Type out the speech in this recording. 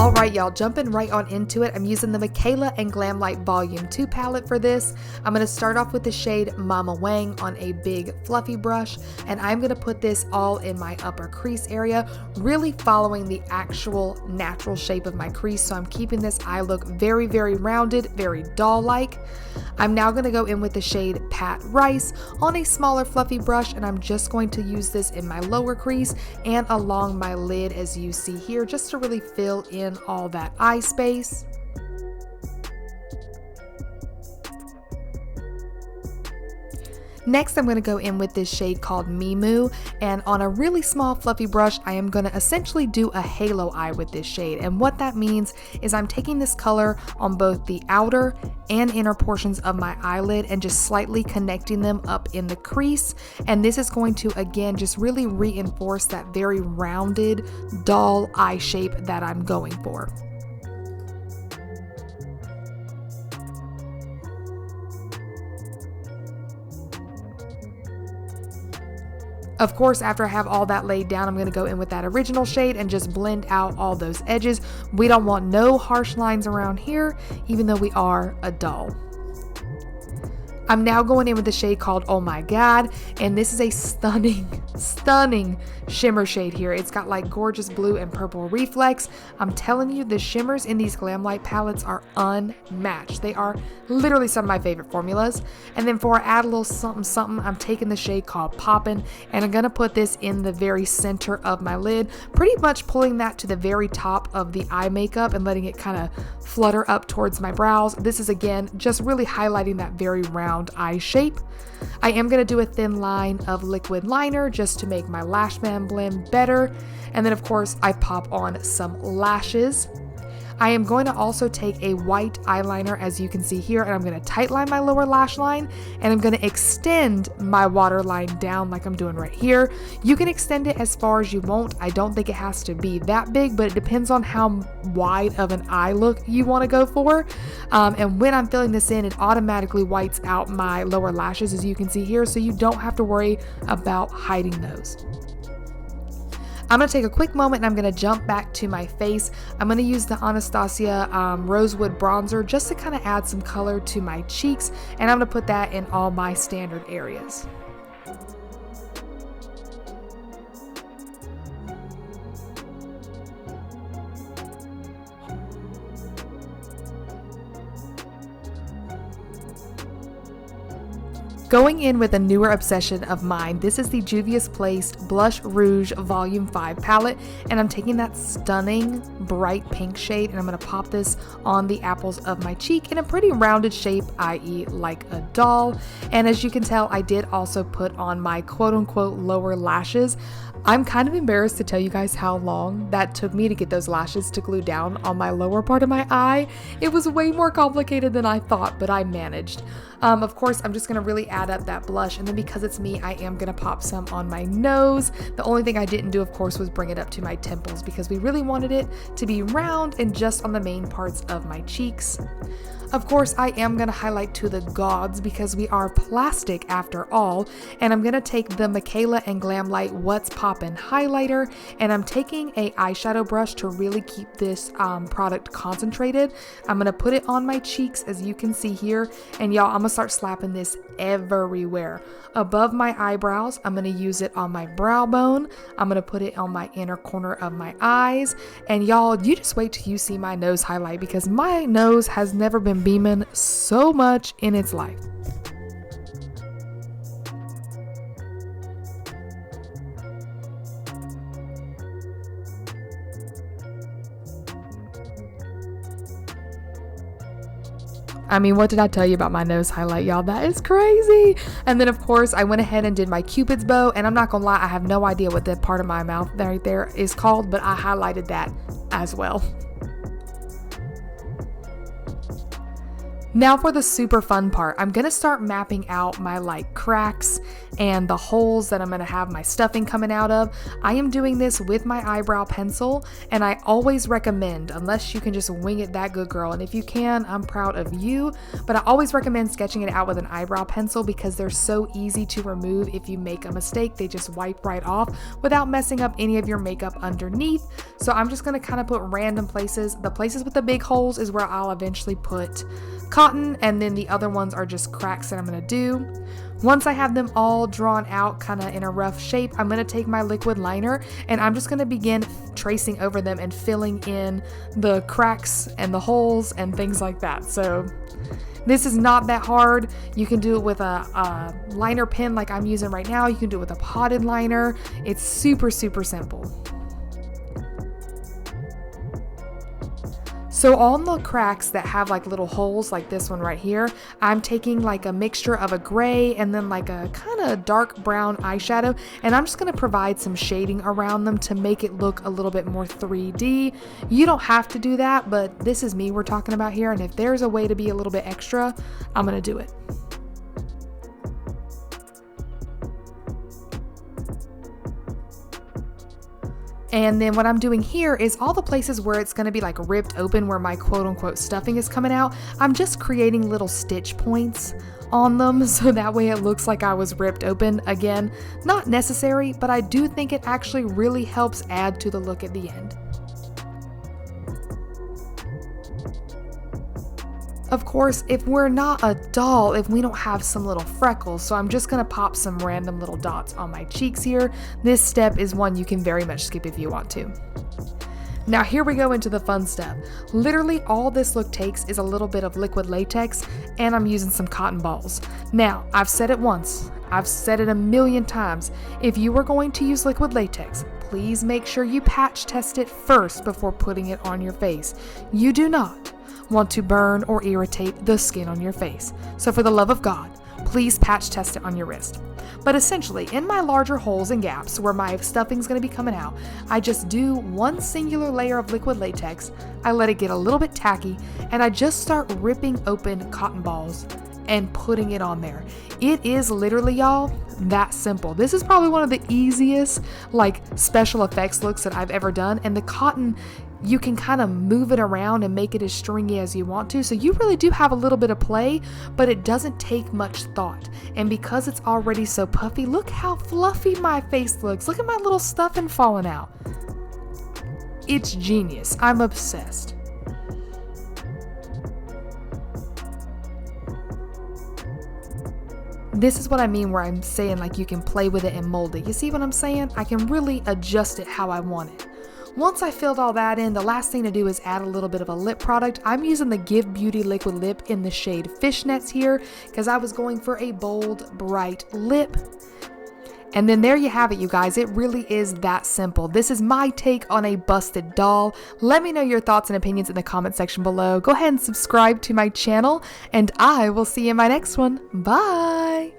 Alright y'all, jumping right on into it, I'm using the Mikayla and GlamLite Volume 2 palette for this. I'm going to start off with the shade Mama Wang on a big fluffy brush, and I'm going to put this all in my upper crease area, really following the actual natural shape of my crease, so I'm keeping this eye look very, very rounded, very doll-like. I'm now going to go in with the shade Pat Rice on a smaller fluffy brush, and I'm just going to use this in my lower crease and along my lid as you see here, just to really fill in all that eye space. Next, I'm going to go in with this shade called Mimu, and on a really small fluffy brush, I am going to essentially do a halo eye with this shade. And what that means is I'm taking this color on both the outer and inner portions of my eyelid and just slightly connecting them up in the crease. And this is going to, again, just really reinforce that very rounded doll eye shape that I'm going for. Of course, after I have all that laid down, I'm going to go in with that original shade and just blend out all those edges. We don't want no harsh lines around here, even though we are a doll. I'm now going in with the shade called Oh My God, and this is a stunning shimmer shade here. It's got like gorgeous blue and purple reflex. I'm telling you, the shimmers in these GlamLite palettes are unmatched. They are literally some of my favorite formulas. And then for add a little something, I'm taking the shade called Poppin, and I'm gonna put this in the very center of my lid, pretty much pulling that to the very top of the eye makeup and letting it kind of flutter up towards my brows. This is, again, just really highlighting that very round eye shape. I am going to do a thin line of liquid liner just to make my lash band blend better. And then of course I pop on some lashes. I am going to also take a white eyeliner, as you can see here, and I'm going to tight line my lower lash line, and I'm going to extend my waterline down like I'm doing right here. You can extend it as far as you want. I don't think it has to be that big, but it depends on how wide of an eye look you want to go for. And when I'm filling this in, it automatically whites out my lower lashes, as you can see here, so you don't have to worry about hiding those. I'm going to take a quick moment and I'm going to jump back to my face. I'm going to use the Anastasia Rosewood Bronzer just to kind of add some color to my cheeks, and I'm going to put that in all my standard areas. Going in with a newer obsession of mine, this is the Juvias Placed Blush Rouge Volume 5 palette, and I'm taking that stunning bright pink shade and I'm going to pop this on the apples of my cheek in a pretty rounded shape, i.e. like a doll. And as you can tell, I did also put on my quote-unquote lower lashes. I'm kind of embarrassed to tell you guys how long that took me to get those lashes to glue down on my lower part of my eye. It was way more complicated than I thought, but I managed. Of course, I'm just going to really add up that blush, and then because it's me, I am going to pop some on my nose. The only thing I didn't do, of course, was bring it up to my temples because we really wanted it to be round and just on the main parts of my cheeks. Of course, I am going to highlight to the gods because we are plastic after all, and I'm going to take the Mikayla and GlamLite What's Poppin' highlighter, and I'm taking a eyeshadow brush to really keep this product concentrated. I'm going to put it on my cheeks, as you can see here, and y'all, I'm going to start slapping this everywhere. Above my eyebrows, I'm going to use it on my brow bone, I'm going to put it on my inner corner of my eyes, and y'all, you just wait till you see my nose highlight because my nose has never been beaming so much in its life. I mean, what did I tell you about my nose highlight, y'all? That is crazy. And then of course I went ahead and did my Cupid's bow, and I'm not gonna lie, I have no idea what that part of my mouth right there is called, but I highlighted that as well. Now for the super fun part, I'm gonna start mapping out my like cracks and the holes that I'm going to have my stuffing coming out of. I am doing this with my eyebrow pencil, and I always recommend, unless you can just wing it that good, girl, and if you can, I'm proud of you, but I always recommend sketching it out with an eyebrow pencil because they're so easy to remove. If you make a mistake, they just wipe right off without messing up any of your makeup underneath. So I'm just going to kind of put random places. The places with the big holes is where I'll eventually put cotton, and then the other ones are just cracks that I'm going to do. Once I have them all drawn out kind of in a rough shape, I'm going to take my liquid liner and I'm just going to begin tracing over them and filling in the cracks and the holes and things like that. So this is not that hard. You can do it with a liner pen like I'm using right now. You can do it with a potted liner. It's super, super simple. So on the cracks that have like little holes like this one right here, I'm taking like a mixture of a gray and then like a kind of dark brown eyeshadow, and I'm just going to provide some shading around them to make it look a little bit more 3D. You don't have to do that, but this is me we're talking about here, and if there's a way to be a little bit extra, I'm going to do it. And then what I'm doing here is all the places where it's going to be like ripped open, where my quote unquote stuffing is coming out, I'm just creating little stitch points on them so that way it looks like I was ripped open. Again, not necessary, but I do think it actually really helps add to the look at the end. Of course, if we're not a doll, if we don't have some little freckles, so I'm just gonna pop some random little dots on my cheeks here. This step is one you can very much skip if you want to. Now here we go into the fun stuff. Literally all this look takes is a little bit of liquid latex, and I'm using some cotton balls. Now, I've said it once, I've said it a million times. If you are going to use liquid latex, please make sure you patch test it first before putting it on your face. You do not want to burn or irritate the skin on your face. So for the love of God, please patch test it on your wrist. But essentially, in my larger holes and gaps where my stuffing's going to be coming out, I just do one singular layer of liquid latex, I let it get a little bit tacky, and I just start ripping open cotton balls and putting it on there. It is literally, y'all, that simple. This is probably one of the easiest like special effects looks that I've ever done, and the cotton, you can kind of move it around and make it as stringy as you want to. So you really do have a little bit of play, but it doesn't take much thought. And because it's already so puffy, look how fluffy my face looks. Look at my little stuffing falling out. It's genius. I'm obsessed. This is what I mean where I'm saying like you can play with it and mold it. You see what I'm saying? I can really adjust it how I want it. Once I filled all that in, the last thing to do is add a little bit of a lip product. I'm using the Give Beauty Liquid Lip in the shade Fishnets here because I was going for a bold, bright lip. And then there you have it, you guys. It really is that simple. This is my take on a busted doll. Let me know your thoughts and opinions in the comment section below. Go ahead and subscribe to my channel, and I will see you in my next one. Bye!